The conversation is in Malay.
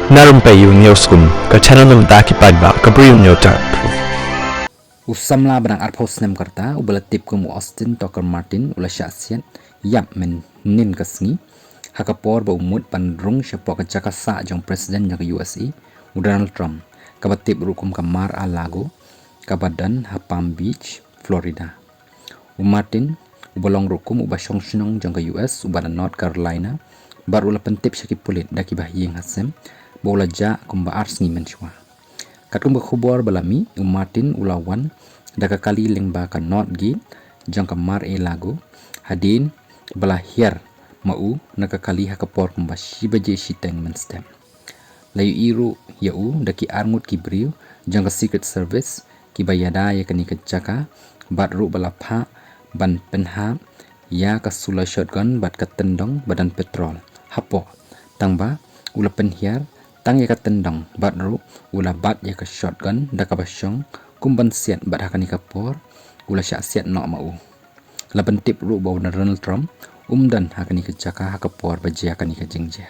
Narumpayu Newskum ke channel nam taki padba ke Brium Newtar. Usamla benang arpos nem karta ubala tip kumu Austin Tucker Martin ula syasian yap men nin kasngi hakapor ba umut pandrung syapok kecaka sa jang presiden jang USA Donald Trump kabatip rukum kamar alago kabadan Palm Beach Florida Martin ubalong rukum uba syong jang US ubana North Carolina bar ula pentip syakip pulit daki bahyeng hasem bola ja kumba ars ngi menchwa katum khubor balami Martin ulawan daga kali lengba ka not gi jang kamar lago hadin balahir mau nakakali hakapor kumba shibaje shiteng menstem layu iru yau daki armut kibriu jang ka secret service ki bayada ya kani kecaka batru balapha ban penha ya ka sula shotgun bat ka tendong badan petrol hapo tangba ula penhiar tang ya ka tendong batru ula bat ya ka shotgun daka basyong kumban siat bat hakani kapor ula syak siat no mau la pentip ru bau Donald Trump dan hakani kecaka hakapor bajia hakani ka jengja